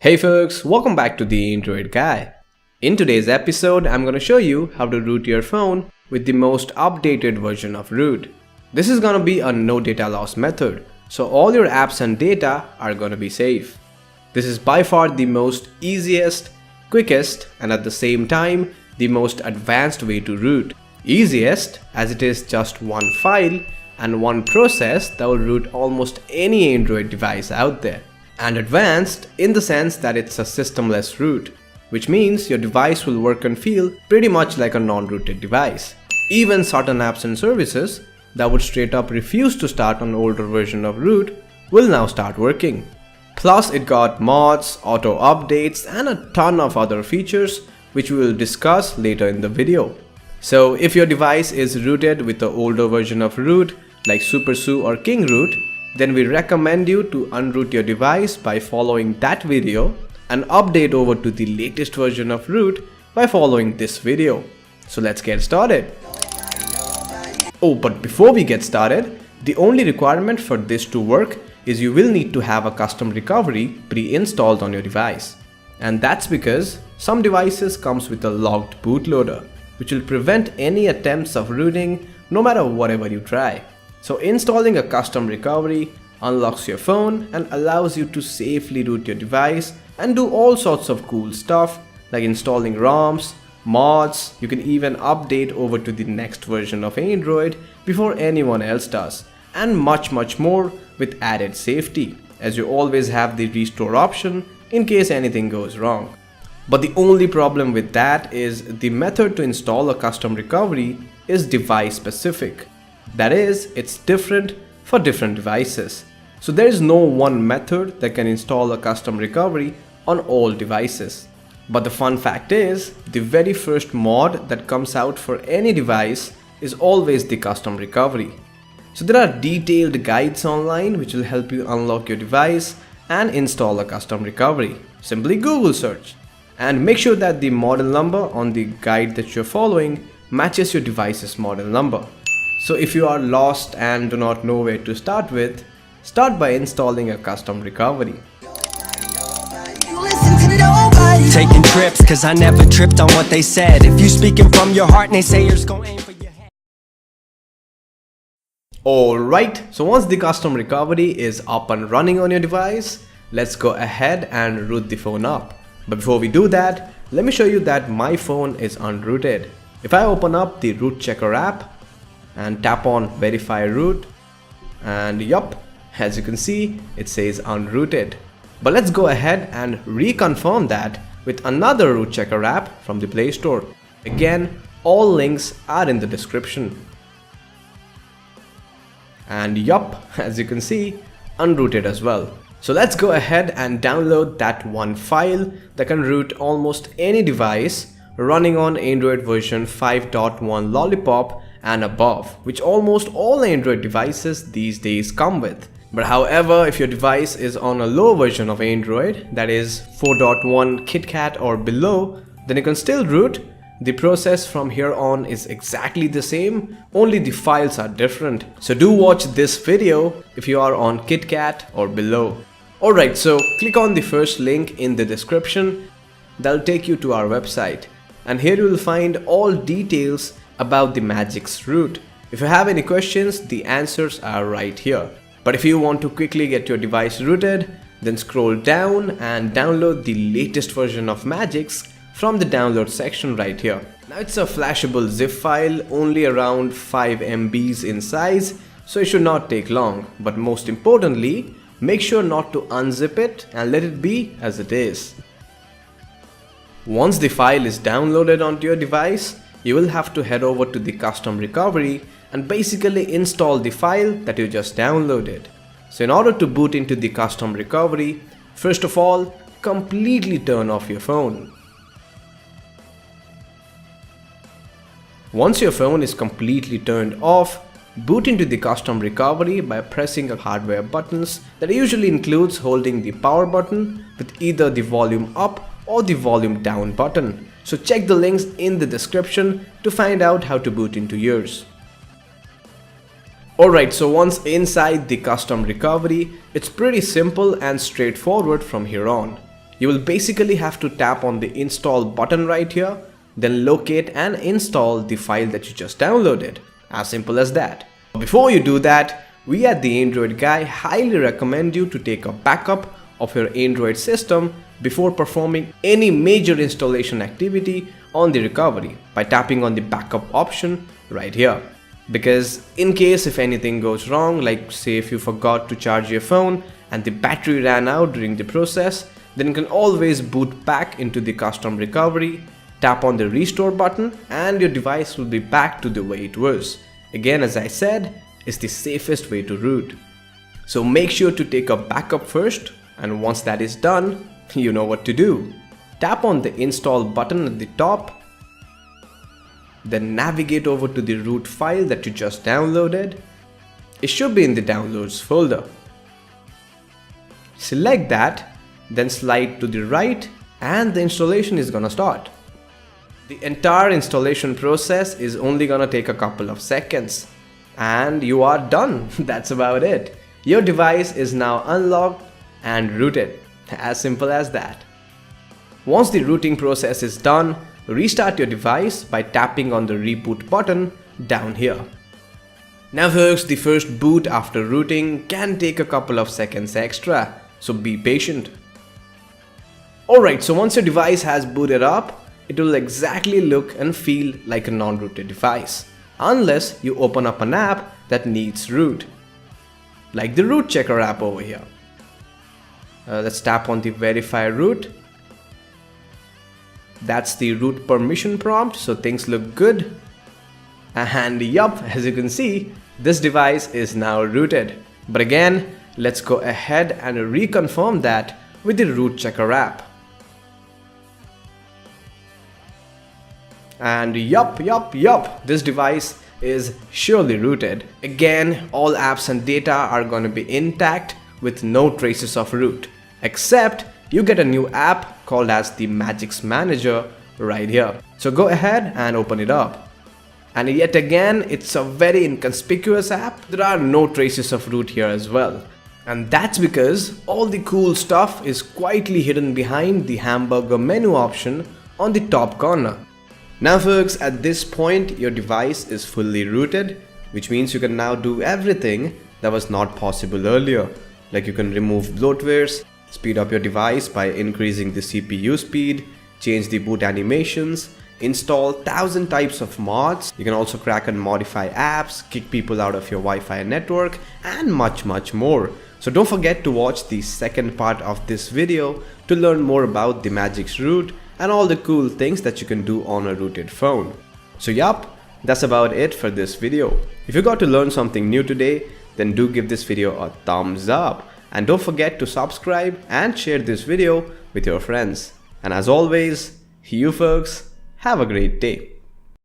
Hey folks, welcome back to the Android Guy. In today's episode, I'm going to show you how to root your phone with the most updated version of root. This is going to be a no data loss method, so all your apps and data are going to be safe. This is by far the most easiest, quickest, and at the same time, the most advanced way to root. Easiest as it is just one file and one process that will root almost any Android device out there. And advanced in the sense that it's a systemless root, which means your device will work and feel pretty much like a non-rooted device. Even certain apps and services that would straight up refuse to start on older version of root will now start working. Plus it got mods, auto updates and a ton of other features which we will discuss later in the video. So if your device is rooted with the older version of root like SuperSU or King Root, then we recommend you to unroot your device by following that video and update over to the latest version of root by following this video. So let's get started. Oh, but before we get started, the only requirement for this to work is you will need to have a custom recovery pre-installed on your device. And that's because some devices comes with a locked bootloader, which will prevent any attempts of rooting no matter whatever you try. So installing a custom recovery unlocks your phone and allows you to safely root your device and do all sorts of cool stuff like installing ROMs, mods. You can even update over to the next version of Android before anyone else does, and much more with added safety, as you always have the restore option in case anything goes wrong. But the only problem with that is the method to install a custom recovery is device specific. That is, it's different for different devices. So there is no one method that can install a custom recovery on all devices. But the fun fact is, the very first mod that comes out for any device is always the custom recovery. So there are detailed guides online which will help you unlock your device and install a custom recovery. Simply Google search. And make sure that the model number on the guide that you're following matches your device's model number. So if you are lost and do not know where to start with, start by installing a custom recovery. Taking trips cause I never tripped on what they said. If you speaking from your heart, naysayers gon' aim for your head. Alright, so once the custom recovery is up and running on your device, let's go ahead and root the phone up. But before we do that, let me show you that my phone is unrooted. If I open up the root checker app and tap on verify root, and yup, as you can see, it says unrooted. But let's go ahead and reconfirm that with another root checker app from the Play Store. Again, all links are in the description. And yup, as you can see, unrooted as well. So let's go ahead and download that one file that can root almost any device running on Android version 5.1 Lollipop and above, which almost all Android devices these days come with. But however, if your device is on a low version of Android, that is 4.1 KitKat or below, then you can still root. The process from here on is exactly the same, only the files are different. So do watch this video if you are on KitKat or below. Alright, so click on the first link in the description. That'll take you to our website. And here you will find all details about the Magix root. If you have any questions, the answers are right here. But if you want to quickly get your device rooted, then scroll down and download the latest version of Magix from the download section right here. Now it's a flashable zip file, only around 5 MBs in size, so it should not take long. But most importantly, make sure not to unzip it and let it be as it is. Once the file is downloaded onto your device, you will have to head over to the custom recovery and basically install the file that you just downloaded. So in order to boot into the custom recovery, first of all, completely turn off your phone. Once your phone is completely turned off, boot into the custom recovery by pressing the hardware buttons that usually includes holding the power button with either the volume up or the volume down button. So check the links in the description to find out how to boot into yours. Alright, so once inside the custom recovery, it's pretty simple and straightforward from here on. you will basically have to tap on the install button right here, then locate and install the file that you just downloaded. As simple as that. Before you do that, we at the Android Guy highly recommend you to take a backup of your Android system before performing any major installation activity on the recovery by tapping on the backup option right here. Because in case if anything goes wrong, like say if you forgot to charge your phone and the battery ran out during the process, then you can always boot back into the custom recovery, tap on the restore button, and your device will be back to the way it was. Again, as I said, it's the safest way to root. So make sure to take a backup first, and once that is done, you know what to do. Tap on the install button at the top, then navigate over to the root file that you just downloaded. It should be in the downloads folder. Select that, then slide to the right, and the installation is gonna start. The entire installation process is only gonna take a couple of seconds, and you are done. That's about it. Your device is now unlocked and rooted. As simple as that. Once the rooting process is done, restart your device by tapping on the reboot button down here. Now folks, the first boot after rooting can take a couple of seconds extra, so be patient. Alright, so once your device has booted up, it will exactly look and feel like a non-rooted device, unless you open up an app that needs root, like the root checker app over here. Let's tap on the verify root. That's the root permission prompt, so things look good. And yup, as you can see, this device is now rooted. But again, let's go ahead and reconfirm that with the root checker app. And yup, this device is surely rooted. Again, all apps and data are going to be intact with no traces of root, except you get a new app called as the Magics Manager right here. So go ahead and open it up. And yet again, it's a very inconspicuous app. There are no traces of root here as well. And that's because all the cool stuff is quietly hidden behind the hamburger menu option on the top corner. Now folks, at this point your device is fully rooted, which means you can now do everything that was not possible earlier. Like you can remove bloatwares, speed up your device by increasing the CPU speed, change the boot animations, install 1000 types of mods. You can also crack and modify apps, kick people out of your Wi-Fi network, and much more. So don't forget to watch the second part of this video to learn more about the Magics Root and all the cool things that you can do on a rooted phone. So yup, that's about it for this video. If you got to learn something new today, then do give this video a thumbs up. And don't forget to subscribe and share this video with your friends. And as always, you folks, have a great day.